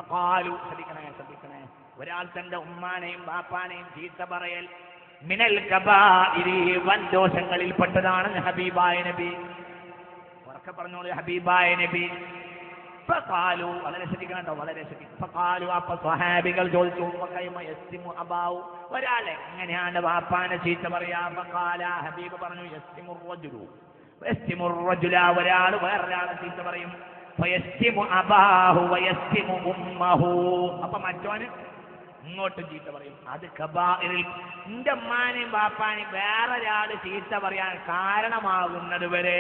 ശ്രദ്ധിക്കണേ, ഒരാൾ തന്റെ ഉമ്മാനെയും ബാപ്പാനെയും ചീത്ത പറയൽ മിനൽ കബാഇരി വൻദോഷങ്ങളിൽപ്പെട്ടതാണെന്ന് ഹബീബായ നബി. ഉറക്കെ പറഞ്ഞോളൂ, ഹബീബായ നബി. ഫഖാലു, വളരെ ശ്രദ്ധിക്കണം, വളരെ ശ്രദ്ധിക്കണം. ഫഖാലു, അപ്പൊ സ്വഹാബികൾ ചോദിച്ചു, ഫകൈമ യസ്തിമു അബാഹു, ഒരാൾ എങ്ങനെയാണ് ബാപ്പാനെ ചീത്ത പറയാ? ഫഖാല, ഹബീബ് പറഞ്ഞു, യസ്തിമുർ റജുല, ഒരാൾ വേറൊരാളെ ചീത്ത പറയും. ഫയസ്തിമു അബാഹു വയസ്തിമു ഉമ്മഹു, അപ്പൊ മറ്റോന് ഇങ്ങോട്ടും ചീത്ത പറയും. അത് കബാഇറിൽ, എന്റെ ഉമ്മാനെയും ബാപ്പാനെയും വേറൊരാൾ ചീത്ത പറയാൻ കാരണമാകുന്നത് വരെ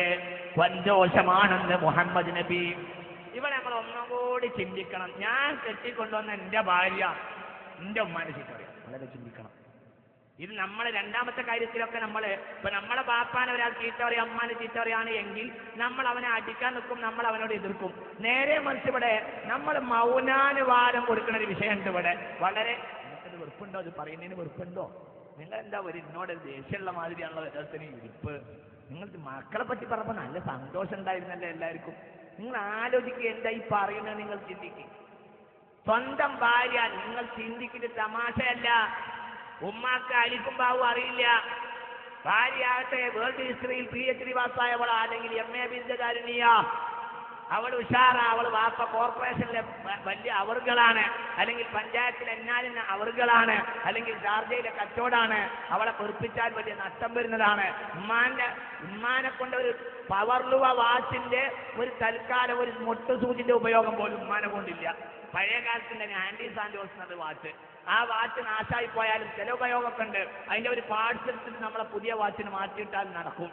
വൻദോഷമാണെന്ന് മുഹമ്മദ് നബി. ഇവിടെ നമ്മൾ ഒന്നും കൂടി ചിന്തിക്കണം. ഞാൻ കെട്ടിക്കൊണ്ടുവന്ന എന്റെ ഭാര്യ എന്റെ ഉമ്മാനെ ചീത്ത പറയാം, വളരെ ചിന്തിക്കണം. ഇത് നമ്മളെ രണ്ടാമത്തെ കാര്യത്തിലൊക്കെ ഇപ്പൊ നമ്മളെ ബാപ്പാനെ ഒരാൾ ചീത്ത പറയാം, അമ്മാനെ ചീത്ത പറയാണ് എങ്കിൽ നമ്മൾ അവനെ അടിക്കാൻ നിൽക്കും, നമ്മൾ അവനോട് എതിർക്കും. നേരെ മറിച്ച് ഇവിടെ നമ്മൾ മൗനാനുവാദം കൊടുക്കുന്ന ഒരു വിഷയമുണ്ട് ഇവിടെ. വളരെ നിങ്ങൾക്കത് വെറുപ്പുണ്ടോ? അത് പറയുന്നതിന് വെറുപ്പുണ്ടോ? നിങ്ങൾ എന്താ എന്നോട് ദേഷ്യമുള്ള മാതിരിയാണല്ലോ യഥാർത്ഥത്തിന് ഇരിപ്പ്. നിങ്ങൾ മക്കളെ പറ്റി പറഞ്ഞപ്പോൾ നല്ല സന്തോഷം ഉണ്ടായിരുന്നല്ലേ എല്ലാവർക്കും. നിങ്ങൾ ആലോചിക്കുക, എന്താ ഈ പറയുന്നത് നിങ്ങൾ ചിന്തിക്കുക. സ്വന്തം ഭാര്യ, നിങ്ങൾ ചിന്തിക്കുന്നത് തമാശയല്ല. ഉമ്മാക്ക് അലിക്കും ബാവും അറിയില്ല. ഭാര്യയാകട്ടെ വേൾഡ് ഹിസ്റ്ററിയിൽ PhD പാസ്സായവളാ, അല്ലെങ്കിൽ MA ബിരുദകാരിണിയ, അവൾ ഉഷാറാ, അവൾ വാപ്പ കോർപ്പറേഷനിലെ വലിയ അവറുകളാണ്, അല്ലെങ്കിൽ പഞ്ചായത്തിലെ എന്നാലിന് അവറുകളാണ്, അല്ലെങ്കിൽ ഷാർജയിലെ കച്ചവടാണ്. അവളെ പൊറിപ്പിച്ചാൽ വലിയ നഷ്ടം വരുന്നതാണ്. ഉമ്മാനെ കൊണ്ട് ഒരു പവർലുവ വാച്ചിന്റെ ഒരു തൽക്കാലം ഒരു മുട്ടുസൂചിന്റെ ഉപയോഗം പോലും ഉമ്മാനെ കൊണ്ടില്ല. പഴയ കാലത്തിന്റെ ആൻഡി സാന്റോസ് എന്നത് വാച്ച്, ആ വാച്ച് നാശായി പോയാലും ചില ഉപയോഗമൊക്കെ ഉണ്ട്. അതിന്റെ ഒരു പാർട്സ് എടുത്തിട്ട് നമ്മളെ പുതിയ വാച്ചിന് മാറ്റിയിട്ടാൽ നടക്കും.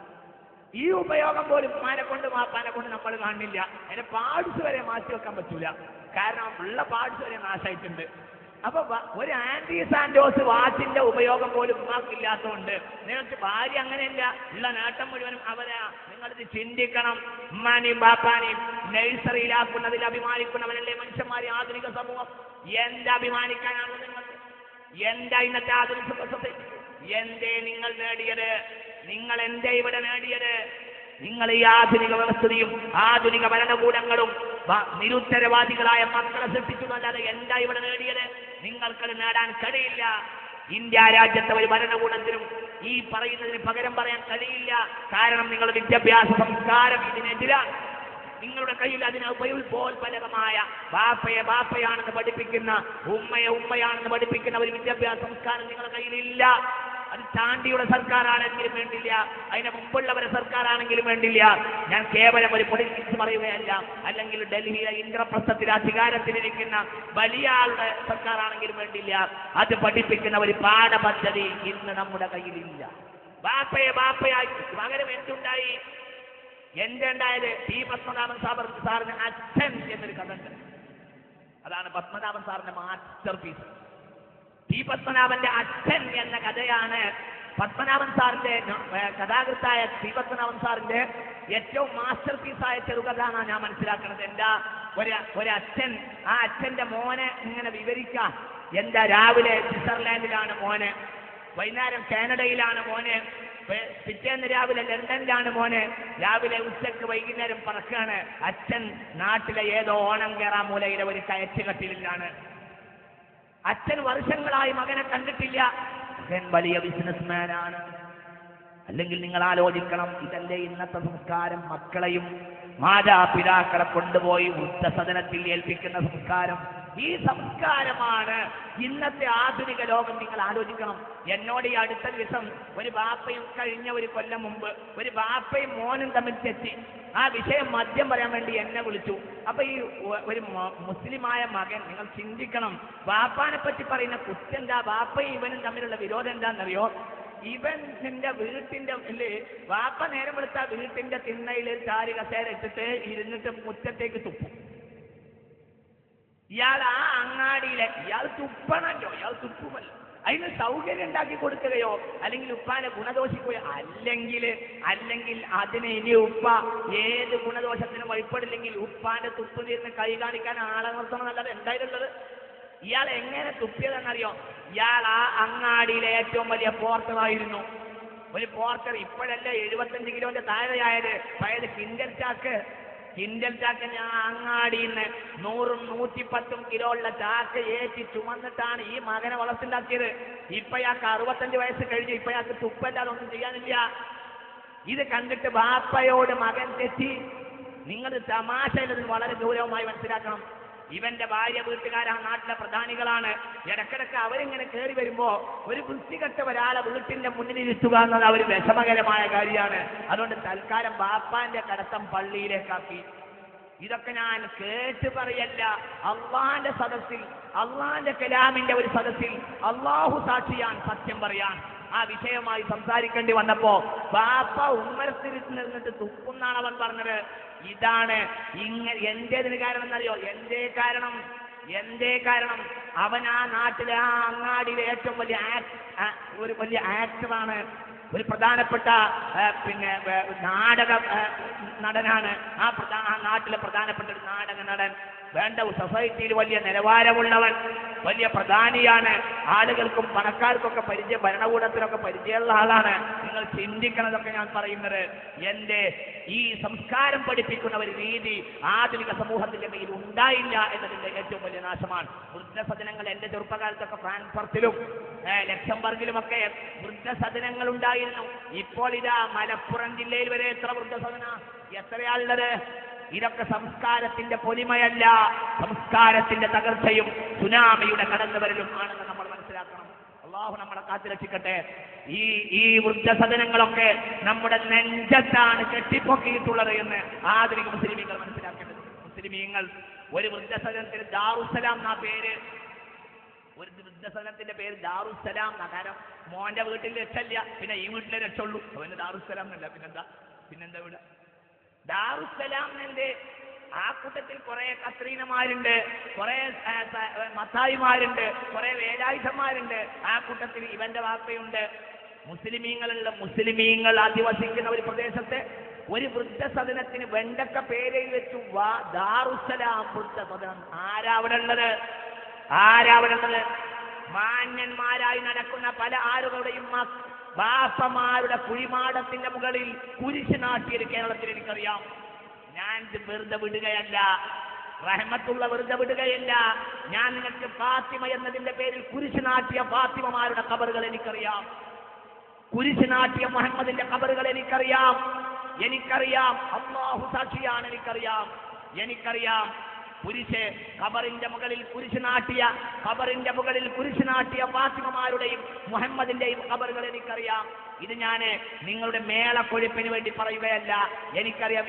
ഈ ഉപയോഗം പോലും ഉമ്മാനെ കൊണ്ട് വാപ്പാനെ കൊണ്ട് നമ്മൾ കാണില്ല. അതിന്റെ പാർട്സ് വരെ മാറ്റി വെക്കാൻ പറ്റൂല, കാരണം ഉള്ള പാർട്സ് വരെ നാശായിട്ടുണ്ട്. അപ്പൊ ഒരു ആന്റി സാന്റോസ് വാച്ചിന്റെ ഉപയോഗം പോലും ഉമ്മാക്കില്ലാത്തതുകൊണ്ട് നിങ്ങൾക്ക് ഭാര്യ അങ്ങനെയല്ല, ഉള്ള നേട്ടം മുഴുവനും അവരാ. നിങ്ങളിത് ചിന്തിക്കണം. ഉമ്മാനെയും ബാപ്പാനെയും നഴ്സറിയിലാക്കുന്നതിൽ അഭിമാനിക്കുന്നവരല്ലേ മനുഷ്യന്മാരെ ആധുനിക സമൂഹം. അഭിമാനിക്കാനാണ് നിങ്ങൾ? എന്താ ഇന്നത്തെ ആധുനിക സൊസൈറ്റി? എന്തേ നിങ്ങൾ നേടിയത്? നിങ്ങൾ എന്തേ ഇവിടെ നേടിയത്? നിങ്ങൾ ഈ ആധുനിക വ്യവസ്ഥയും ആധുനിക ഭരണകൂടങ്ങളും നിരുത്തരവാദികളായ മക്കളെ സൃഷ്ടിക്കുന്നതല്ലാതെ എന്താ ഇവിടെ നേടിയത്? നിങ്ങൾക്കത് നേടാൻ കഴിയില്ല. ഇന്ത്യ രാജ്യത്തെ ഒരു ഭരണകൂടത്തിനും ഈ പറയുന്നതിന് പകരം പറയാൻ കഴിയില്ല. കാരണം നിങ്ങൾ വിദ്യാഭ്യാസ സംസ്കാരം ഇതിനെതിരാണ്. നിങ്ങളുടെ കയ്യിൽ അതിന് ഉപോത്ബലകമായ ബാപ്പയെ ബാപ്പയാണെന്ന് പഠിപ്പിക്കുന്ന, ഉമ്മയെ ഉമ്മയാണെന്ന് പഠിപ്പിക്കുന്ന ഒരു വിദ്യാഭ്യാസ സംസ്കാരം നിങ്ങളുടെ കയ്യിലില്ല. അത് ചാണ്ടിയുടെ സർക്കാരാണെങ്കിലും വേണ്ടില്ല, അതിന് മുമ്പുള്ളവരെ സർക്കാരാണെങ്കിലും വേണ്ടില്ല. ഞാൻ കേവലം ഒരു പൊളിറ്റിക്സ് പറയുകയല്ല, അല്ലെങ്കിൽ ഡൽഹിയിലെ ഇന്ദ്രപ്രസ്ഥത്തിൽ അധികാരത്തിലിരിക്കുന്ന വലിയ ആളുടെ സർക്കാരാണെങ്കിലും വേണ്ടില്ല. അത് പഠിപ്പിക്കുന്ന ഒരു പാഠപദ്ധതി ഇന്ന് നമ്മുടെ കയ്യിലില്ല. ബാപ്പയെ ബാപ്പയായി പകരം എന്തുണ്ടായി? എന്തുണ്ടായത്? ടി പത്മനാഭൻ സാറിന് അച്ഛൻ എന്നൊരു കഥ ഉണ്ട്. അതാണ് പത്മനാഭൻ സാറിന്റെ മാസ്റ്റർ പീസ്. ടി പത്മനാഭന്റെ അച്ഛൻ എന്ന കഥയാണ് പത്മനാഭൻ സാറിന്റെ കഥാകൃത്തായ ടി പത്മനാഭൻ സാറിന്റെ ഏറ്റവും മാസ്റ്റർ പീസായ ചെറുകഥ എന്നാണ് ഞാൻ മനസ്സിലാക്കുന്നത്. എന്താ ഒരച്ഛൻ, ആ അച്ഛന്റെ മോനെ ഇങ്ങനെ വിവരിക്കാം. എന്താ, രാവിലെ സ്വിറ്റ്സർലാൻഡിലാണ് മോന്, വൈകുന്നേരം കാനഡയിലാണ് മോന്, പിറ്റേന്ന് രാവിലെ ലണ്ടനിലാണ് മോന്, രാവിലെ ഉച്ചക്ക് വൈകുന്നേരം പറക്കാണ്. അച്ഛൻ നാട്ടിലെ ഏതോ ഓണം കേറാ മൂലയിലെ ഒരു കയറ്റുകട്ടിലാണ്. അച്ഛൻ വർഷങ്ങളായി മകനെ കണ്ടിട്ടില്ല. മകൻ വലിയ ബിസിനസ്മാനാണ്. അല്ലെങ്കിൽ നിങ്ങൾ ആലോചിക്കണം, ഇതല്ലേ ഇന്നത്തെ സംസ്കാരം? മക്കളെയും മാതാപിതാക്കളെ കൊണ്ടുപോയി വൃദ്ധസദനത്തിൽ ഏൽപ്പിക്കുന്ന സംസ്കാരം. ഈ സംസ്കാരമാണ് ഇന്നത്തെ ആധുനിക ലോകം. നിങ്ങൾ ആലോചിക്കണം. എന്നോട് ഈ അടുത്ത ദിവസം ഒരു ബാപ്പയും കഴിഞ്ഞ ഒരു കൊല്ലം മുമ്പ് ഒരു ബാപ്പയും മോനും തമ്മിൽ തെറ്റി. ആ വിഷയം മദ്യം പറയാൻ വേണ്ടി എന്നെ വിളിച്ചു. അപ്പൊ ഈ ഒരു മുസ്ലിമായ മകൻ, നിങ്ങൾ ചിന്തിക്കണം, ബാപ്പാനെ പറ്റി പറയുന്ന കുറ്റെന്താ? ബാപ്പയും ഇവനും തമ്മിലുള്ള വിരോധം എന്താണെന്നറിയോ? ഇവൻ നിന്റെ വീട്ടിന്റെ വാപ്പ നേരം വെളുത്ത വീട്ടിന്റെ തിണ്ണയിൽ ചാരി കസേര ഇട്ടിട്ട് ഇരുന്നിട്ട് മുറ്റത്തേക്ക് തുപ്പും. ഇയാൾ ആ അങ്ങാടിയിലെ ഇയാൾ തുപ്പണല്ലോ, ഇയാൾ തുപ്പുമല്ലോ. അതിന് സൗകര്യം ഉണ്ടാക്കി കൊടുക്കുകയോ അല്ലെങ്കിൽ ഉപ്പാനെ ഗുണദോഷിക്കുകയോ അല്ലെങ്കിൽ അതിന് ഇനി ഉപ്പ ഏത് ഗുണദോഷത്തിനും വഴിപ്പെടില്ലെങ്കിൽ ഉപ്പാന്റെ തുപ്പ് തീർന്ന് കൈ കാണിക്കാൻ ആളെ നിർത്തണം എന്നല്ലാതെ എന്തായിരുന്നത്? ഇയാൾ എങ്ങനെ തുപ്പിയതെന്നറിയോ? ഇയാൾ ആ അങ്ങാടിയിലെ ഏറ്റവും വലിയ പോർട്ടറായിരുന്നു. ഒരു പോർട്ടർ ഇപ്പോഴല്ലേ 75 കിലോന്റെ താഴെയായത്, പഴയത് കിൻഡൽ ചാക്ക്. കിൻഡൽ ചാക്ക് ഞാൻ അങ്ങാടിയിൽ നിന്ന് 100 110 കിലോ ഉള്ള ചാക്ക് ഏറ്റി ചുമന്നിട്ടാണ് ഈ മകനെ വളർത്തിണ്ടാക്കിയത്. ഇപ്പയാൾക്ക് 65 വയസ്സ് കഴിഞ്ഞു. ഇപ്പയാൾക്ക് തുപ്പല്ല, അതൊന്നും ചെയ്യാനില്ല. ഇത് കണ്ടിട്ട് ബാപ്പയോട് മകൻ തെറ്റി. നിങ്ങൾ തമാശയിൽ വളരെ ഗൗരവമായി മനസ്സിലാക്കണം. ഇവന്റെ ഭാര്യ വീട്ടുകാരാ നാട്ടിലെ പ്രധാനികളാണ്. ഇടക്കിടക്ക് അവരിങ്ങനെ കയറി വരുമ്പോ ഒരു വൃത്തികെട്ട ഒരാളെ വീട്ടിന്റെ മുന്നിൽ ഇരുത്തുക എന്നത് അവർ വിഷമകരമായ കാര്യമാണ്. അതുകൊണ്ട് തൽക്കാലം ബാപ്പാന്റെ കടത്തം പള്ളിയിലേക്കാക്കി. ഇതൊക്കെ ഞാൻ കേട്ട് പറയല്ല, അള്ളാന്റെ സദസ്സിൽ, അള്ളാന്റെ കലാമിന്റെ ഒരു സദസ്സിൽ അള്ളാഹു സാക്ഷിയാൻ, സത്യം പറയാൻ ആ വിഷയമായി സംസാരിക്കേണ്ടി വന്നപ്പോ ബാപ്പ ഉമ്മരത്തിരുന്ന് നിന്നിട്ട് തുപ്പുന്നാണ് അവൻ പറഞ്ഞത്. ഇതാണ് എന്തേതിന് കാരണം എന്നറിയോ? എന്തേ കാരണം അവൻ ആ നാട്ടിലെ ആ അങ്ങാടിയിലെ ഏറ്റവും വലിയ ആക്ടറാണ്, ഒരു പ്രധാനപ്പെട്ട നാടക നടനാണ്. ആ നാട്ടിലെ പ്രധാനപ്പെട്ട ഒരു നാടക നടൻ, വേണ്ട സൊസൈറ്റിയിൽ വലിയ നിലവാരമുള്ളവൻ, വലിയ പ്രധാനിയാണ്. ആളുകൾക്കും പണക്കാർക്കൊക്കെ പരിചയം, ഭരണകൂടത്തിനൊക്കെ പരിചയമുള്ള ആളാണ്. നിങ്ങൾ ചിന്തിക്കണതൊക്കെ ഞാൻ പറയുന്നത്. എന്റെ ഈ സംസ്കാരം പഠിപ്പിക്കുന്ന ഒരു രീതി ആധുനിക സമൂഹത്തിന്റെ കയ്യിൽ ഉണ്ടായില്ല എന്നതിന്റെ ഏറ്റവും വലിയ നാശമാണ്. വൃദ്ധസദനങ്ങൾ എന്റെ ചെറുപ്പകാലത്തൊക്കെ ഫ്രാങ്ക്ഫർട്ടിലും ലക്സംബർഗിലുമൊക്കെ വൃദ്ധസദനങ്ങൾ ഉണ്ടായിരുന്നു. ഇപ്പോൾ ഇതാ മലപ്പുറം ജില്ലയിൽ വരെ എത്ര വൃദ്ധസദന, എത്രയാളുള്ളത്? ഇതൊക്കെ സംസ്കാരത്തിന്റെ പൊലിമയല്ല, സംസ്കാരത്തിന്റെ തകർച്ചയും സുനാമിയുടെ കടന്നുവരലും ആണെന്ന് നമ്മൾ മനസ്സിലാക്കണം. അള്ളാഹു നമ്മളെ കാത്തുരക്ഷിക്കട്ടെ. ഈ വൃദ്ധസദനങ്ങളൊക്കെ നമ്മുടെ നെഞ്ചത്താണ് കെട്ടിപ്പൊക്കിയിട്ടുള്ളത് എന്ന് ആധുനിക മുസ്ലിമീങ്ങൾ മനസ്സിലാക്കേണ്ടത്. മുസ്ലിമീങ്ങൾ ഒരു വൃദ്ധസദനത്തിന് ദാറുസ്സലാം എന്നാ പേര്. ഒരു വൃദ്ധസദനത്തിന്റെ പേര് ദാറുസ്സലാം എന്നാ. കാരണം മോന്റെ വീട്ടിൽ രക്ഷയില്ല, പിന്നെ ഈ വീട്ടിലെ രക്ഷയുള്ളൂ. അവന് ദാറുസ്സലാം എന്നല്ല, പിന്നെന്താ വീട് ദാറുസ്സലാം എന്റെ. ആ കൂട്ടത്തിൽ കുറെ കത്രീനമാരുണ്ട്, കുറെ മത്തായിമാരുണ്ട്, കുറെ വേലായുധന്മാരുണ്ട്. ആ കൂട്ടത്തിൽ ഇവന്റെ വാപ്പയുണ്ട്. മുസ്ലിമീങ്ങൾ അധിവസിക്കുന്ന ഒരു പ്രദേശത്തെ ഒരു വൃദ്ധസദനത്തിന് വെണ്ടക്ക പേരിൽ വെച്ചു ദാറുസ്സലാം വൃദ്ധസദനം. ആരാവിടെ ഉള്ളത്? മാന്യന്മാരായി നടക്കുന്ന പല ആളുകളുടെയും ബാപ്പമാരുടെ കുഴിമാടത്തിന്റെ മുകളിൽ കുരിശ് നാട്ടിയത് കേരളത്തിൽ എനിക്കറിയാം. ഞാൻ വെറുതെ വിടുകയല്ല, റഹ്മത്തുള്ള വെറുതെ വിടുകയല്ല. ഞാൻ നിങ്ങൾക്ക് ഫാത്തിമ എന്നതിന്റെ പേരിൽ കുരിശ് നാട്ടിയ ഫാത്തിമമാരുടെ ഖബറുകൾ എനിക്കറിയാം. കുരിശ് നാട്ടിയ മുഹമ്മദിന്റെ ഖബറുകൾ എനിക്കറിയാം. അല്ലാഹു സാക്ഷിയാണ്, എനിക്കറിയാം. ഖബറിന്റെ മുകളിൽ കുരിശ് നാട്ടിയ ഫാത്തിമമാരുടെയും മുഹമ്മദിന്റെയും ഖബറുകൾ എനിക്കറിയാം. ഇത് ഞാൻ നിങ്ങളുടെ മേളക്കൊഴുപ്പിന് വേണ്ടി പറയുകയല്ല. എനിക്കറിയാം.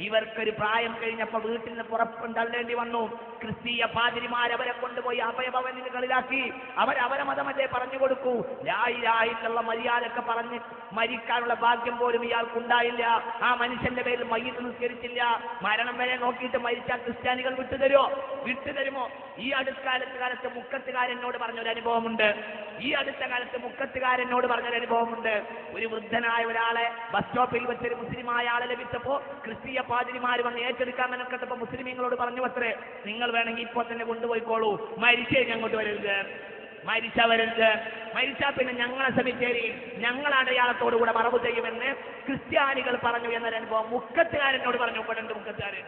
ഇവർക്കൊരു പ്രായം കഴിഞ്ഞപ്പോൾ വീട്ടിൽ നിന്ന് പുറത്തുതള്ളേണ്ടി വന്നു. ക്രിസ്തീയ പാതിരിമാരവരെ കൊണ്ടുപോയി അഭയഭവനുകളിലാക്കി. അവരെ മതമല്ലേ പറഞ്ഞു കൊടുക്കൂ. ലാ ഇലാഹ ഇല്ലല്ലാഹ് മര്യാദക്ക് പറഞ്ഞ് മരിക്കാനുള്ള ഭാഗ്യം പോലും ഇയാൾക്കുണ്ടായില്ല. ആ മനുഷ്യന്റെ പേരിൽ മയ്യിത്ത് നിസ്കരിച്ചില്ല. മരണം വരെ നോക്കിയിട്ട് മരിച്ചാൽ ക്രിസ്ത്യാനികൾ വിട്ടുതരുമോ? ഈ അടുത്ത കാലത്ത് മുക്കത്തുകാരനോട് പറഞ്ഞൊരു അനുഭവമുണ്ട്. ഒരു വൃദ്ധനായ ഒരാളെ ബസ് സ്റ്റോപ്പിൽ വെച്ചൊരു മുസ്ലിമായ ആളെ ലഭിച്ചപ്പോ ക്രിസ്തീയ പാതിരിമാർ വന്ന് ഏറ്റെടുക്കാൻ മെനക്കെട്ടപ്പോ മുസ്ലിമീങ്ങളോട് പറഞ്ഞു അത്രേ, നിങ്ങൾ വേണമെങ്കിൽ ഇപ്പോൾ തന്നെ കൊണ്ടുപോയിക്കോളൂ, മരിച്ചേ അങ്ങോട്ട് വരരുത്, മരിച്ചാ പിന്നെ ഞങ്ങളെ സെമിത്തേരിയിൽ ഞങ്ങൾ അടയാളത്തോടുകൂടെ മറവ് ചെയ്യുമെന്ന് ക്രിസ്ത്യാനികൾ പറഞ്ഞു എന്നൊരു അനുഭവം മുക്കത്തുകാരനോട് പറഞ്ഞു. മുക്കത്തുകാരൻ